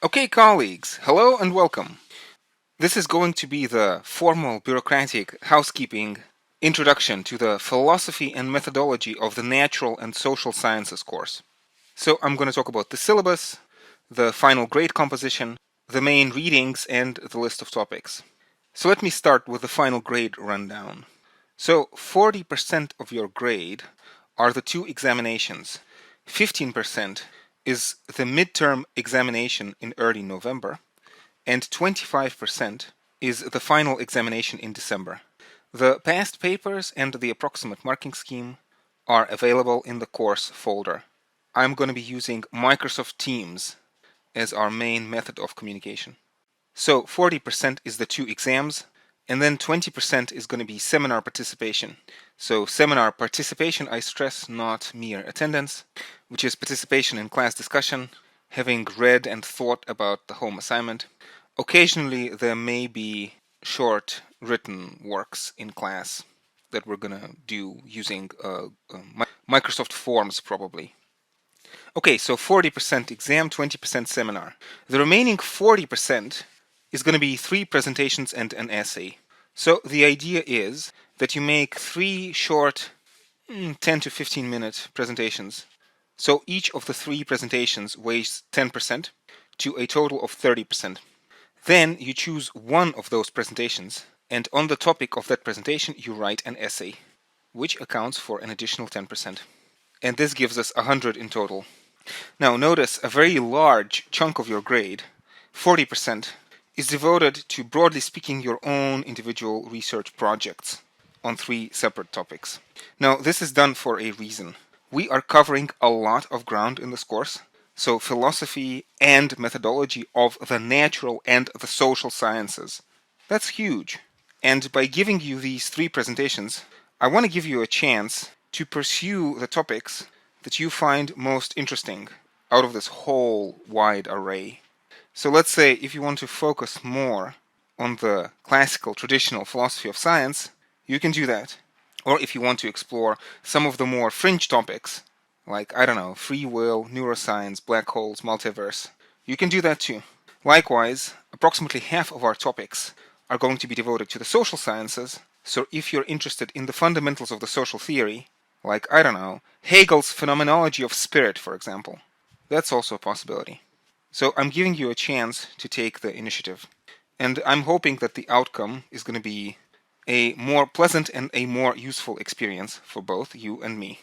Okay, colleagues, hello and welcome. This is going to be the formal bureaucratic housekeeping introduction to the philosophy and methodology of the natural and social sciences course. So I'm going to talk about the syllabus, the final grade composition, the main readings, and the list of topics. So let me start with the final grade rundown. So 40% of your grade are the two examinations. 15% is the midterm examination in early November, and 25% is the final examination in December. The past papers and the approximate marking scheme are available in the course folder. I'm going to be using Microsoft Teams as our main method of communication. So 40% is the two exams, and then 20% is going to be seminar participation. So seminar participation, I stress, not mere attendance, which is participation in class discussion, having read and thought about the home assignment. Occasionally there may be short written works in class that we're going to do using Microsoft Forms probably. Okay, so 40% exam, 20% seminar. The remaining 40% is going to be 3 presentations and an essay. So the idea is that you make 3 short 10 to 15 minute presentations. So each of the 3 presentations weighs 10% to a total of 30%. Then you choose one of those presentations, and on the topic of that presentation you write an essay, which accounts for an additional 10%. And this gives us 100 in total. Now notice a very large chunk of your grade, 40%, is devoted to, broadly speaking, your own individual research projects on 3 separate topics. Now this is done for a reason. We are covering a lot of ground in this course, so philosophy and methodology of the natural and the social sciences. That's huge. And by giving you these 3 presentations, I want to give you a chance to pursue the topics that you find most interesting out of this whole wide array. So let's say if you want to focus more on the classical traditional philosophy of science, you can do that. Or if you want to explore some of the more fringe topics, like, I don't know, free will, neuroscience, black holes, multiverse, you can do that too. Likewise, approximately half of our topics are going to be devoted to the social sciences, so if you're interested in the fundamentals of the social theory, like, I don't know, Hegel's phenomenology of spirit, for example, that's also a possibility. So I'm giving you a chance to take the initiative. And I'm hoping that the outcome is going to be a more pleasant and a more useful experience for both you and me.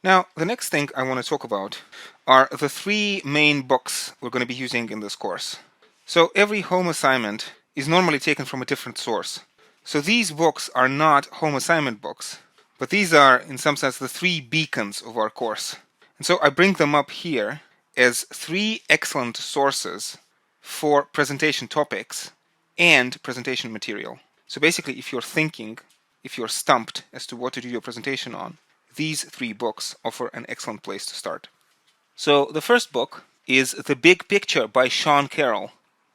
Now, the next thing I want to talk about are the 3 main books we're going to be using in this course. So every home assignment is normally taken from a different source. So these books are not home assignment books, but these are, in some sense, the 3 beacons of our course. And so I bring them up here as 3 excellent sources for presentation topics and presentation material. So basically, if you're thinking, if you're stumped as to what to do your presentation on, these 3 books offer an excellent place to start. So the first book is The Big Picture by Sean Carroll.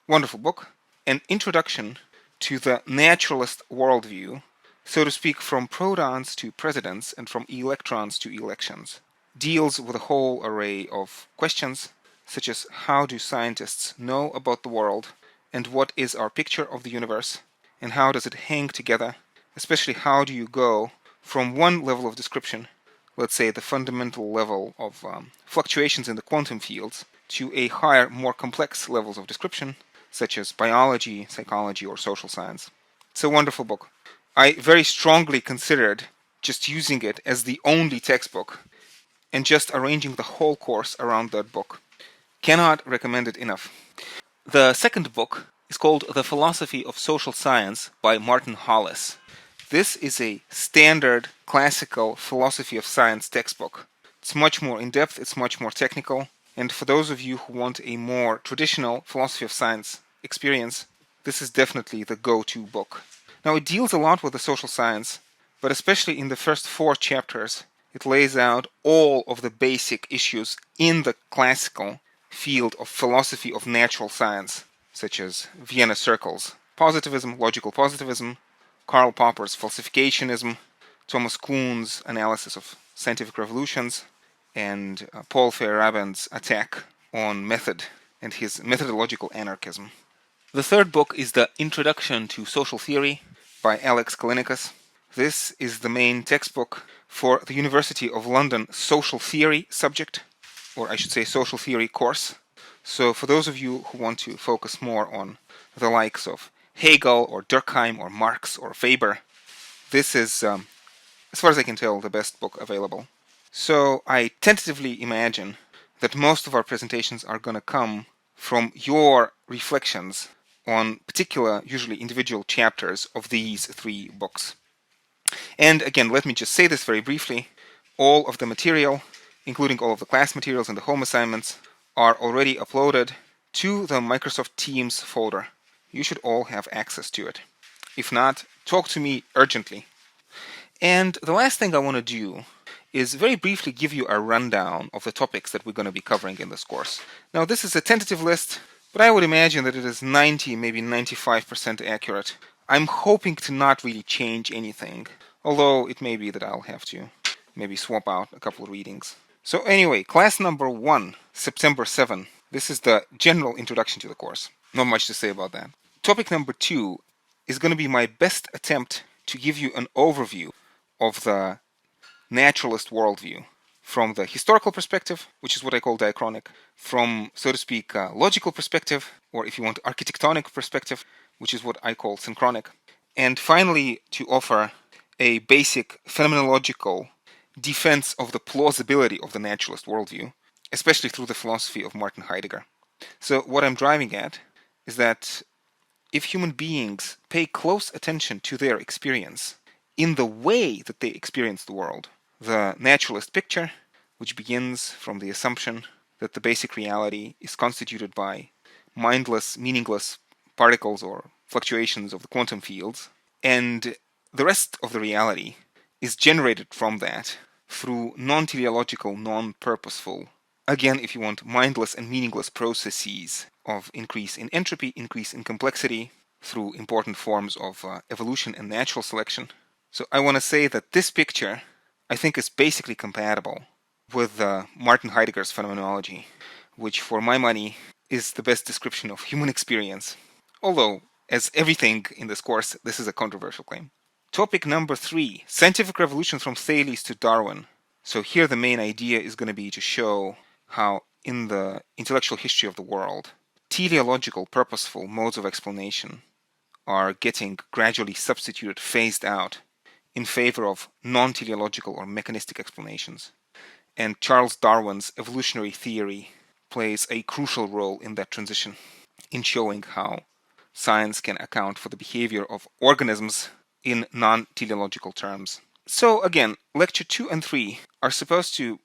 Wonderful book. An introduction to the naturalist worldview, so to speak, from protons to presidents and from electrons to elections. Deals with a whole array of questions, such as how do scientists know about the world, and what is our picture of the universe, and how does it hang together, especially how do you go from one level of description, let's say the fundamental level of fluctuations in the quantum fields, to a higher, more complex levels of description, such as biology, psychology, or social science. It's a wonderful book. I very strongly considered just using it as the only textbook and just arranging the whole course around that book. Cannot recommend it enough. The second book is called The Philosophy of Social Science by Martin Hollis. This is a standard classical philosophy of science textbook. It's much more in-depth, it's much more technical, and for those of you who want a more traditional philosophy of science experience, this is definitely the go-to book. Now, it deals a lot with the social science, but especially in the first 4 chapters, it lays out all of the basic issues in the classical field of philosophy of natural science, such as Vienna circles, positivism, logical positivism, Karl Popper's falsificationism, Thomas Kuhn's analysis of scientific revolutions, and Paul Feyerabend's attack on method and his methodological anarchism. The third book is The Introduction to Social Theory by Alex Callinicus. This is the main textbook for the University of London social theory subject, or I should say social theory course. So for those of you who want to focus more on the likes of Hegel or Durkheim or Marx or Weber, this is, as far as I can tell, the best book available. So I tentatively imagine that most of our presentations are going to come from your reflections on particular, usually individual chapters of these three books. And again, let me just say this very briefly. All of the material, including all of the class materials and the home assignments, are already uploaded to the Microsoft Teams folder. You should all have access to it. If not, talk to me urgently. And the last thing I want to do is very briefly give you a rundown of the topics that we're going to be covering in this course. Now, this is a tentative list, but I would imagine that it is 90, maybe 95% accurate. I'm hoping to not really change anything, although it may be that I'll have to maybe swap out a couple of readings. So anyway, class number 1, September 7. This is the general introduction to the course. Not much to say about that. Topic number 2 is going to be my best attempt to give you an overview of the naturalist worldview from the historical perspective, which is what I call diachronic, from, so to speak, logical perspective, or if you want, architectonic perspective, which is what I call synchronic, and finally to offer a basic phenomenological defense of the plausibility of the naturalist worldview, especially through the philosophy of Martin Heidegger. So what I'm driving at is that if human beings pay close attention to their experience in the way that they experience the world, the naturalist picture, which begins from the assumption that the basic reality is constituted by mindless, meaningless particles or fluctuations of the quantum fields, and the rest of the reality is generated from that through non-teleological, non-purposeful, again, if you want, mindless and meaningless processes of increase in entropy, increase in complexity, through important forms of evolution and natural selection. So I want to say that this picture, I think, is basically compatible with Martin Heidegger's phenomenology, which for my money is the best description of human experience. Although, as everything in this course, this is a controversial claim. Topic number 3, scientific revolution from Thales to Darwin. So here the main idea is going to be to show how in the intellectual history of the world, teleological, purposeful modes of explanation are getting gradually substituted, phased out, in favor of non-teleological or mechanistic explanations. And Charles Darwin's evolutionary theory plays a crucial role in that transition, in showing how science can account for the behavior of organisms in non-teleological terms. So again, lecture 2 and 3 are supposed to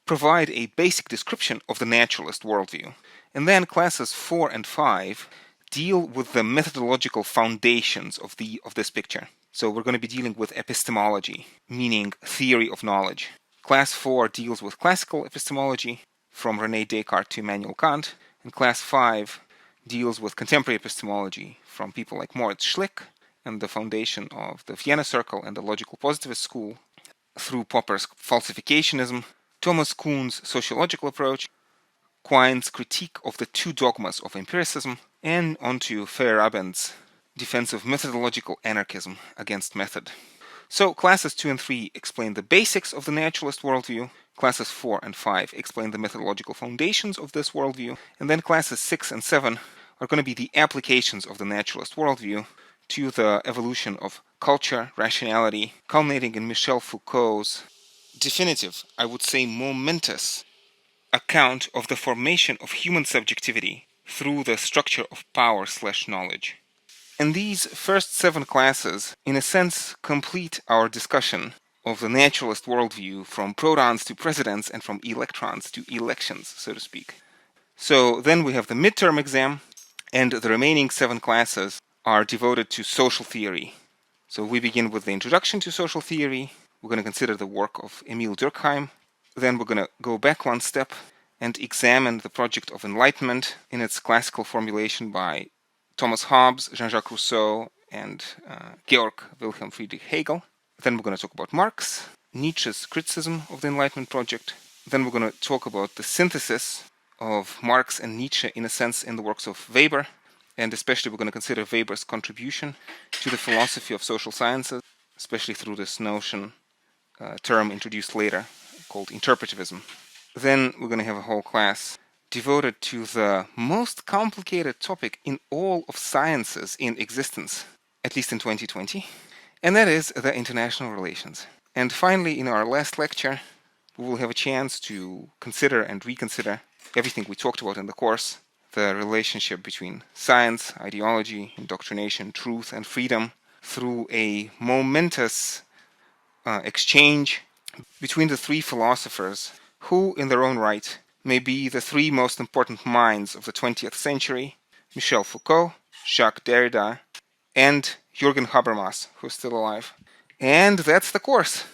provide a basic description of the naturalist worldview. And then classes 4 and 5 deal with the methodological foundations of this picture. So we're going to be dealing with epistemology, meaning theory of knowledge. Class 4 deals with classical epistemology, from René Descartes to Immanuel Kant, and Class 5 deals with contemporary epistemology, from people like Moritz Schlick and the foundation of the Vienna Circle and the logical positivist school, through Popper's falsificationism, Thomas Kuhn's sociological approach, Quine's critique of the two dogmas of empiricism, and onto Feyerabend's defense of methodological anarchism against method. So classes 2 and 3 explain the basics of the naturalist worldview, classes 4 and 5 explain the methodological foundations of this worldview, and then classes 6 and 7 are going to be the applications of the naturalist worldview to the evolution of culture, rationality, culminating in Michel Foucault's definitive, I would say momentous, account of the formation of human subjectivity through the structure of power/knowledge. And these first 7 classes, in a sense, complete our discussion of the naturalist worldview from protons to presidents and from electrons to elections, so to speak. So then we have the midterm exam, and the remaining 7 classes are devoted to social theory. So we begin with the introduction to social theory. We're going to consider the work of Emil Durkheim. Then we're going to go back one step and examine the project of enlightenment in its classical formulation by Thomas Hobbes, Jean-Jacques Rousseau, and Georg Wilhelm Friedrich Hegel. Then we're going to talk about Marx, Nietzsche's criticism of the Enlightenment project. Then we're going to talk about the synthesis of Marx and Nietzsche, in a sense, in the works of Weber, and especially we're going to consider Weber's contribution to the philosophy of social sciences, especially through this notion, term introduced later, called interpretivism. Then we're going to have a whole class devoted to the most complicated topic in all of sciences in existence, at least in 2020, and that is the international relations. And finally, in our last lecture, we will have a chance to consider and reconsider everything we talked about in the course, the relationship between science, ideology, indoctrination, truth, and freedom through a momentous exchange between the three philosophers who, in their own right, may be the three most important minds of the 20th century: Michel Foucault, Jacques Derrida, and Jürgen Habermas, who's still alive. And that's the course.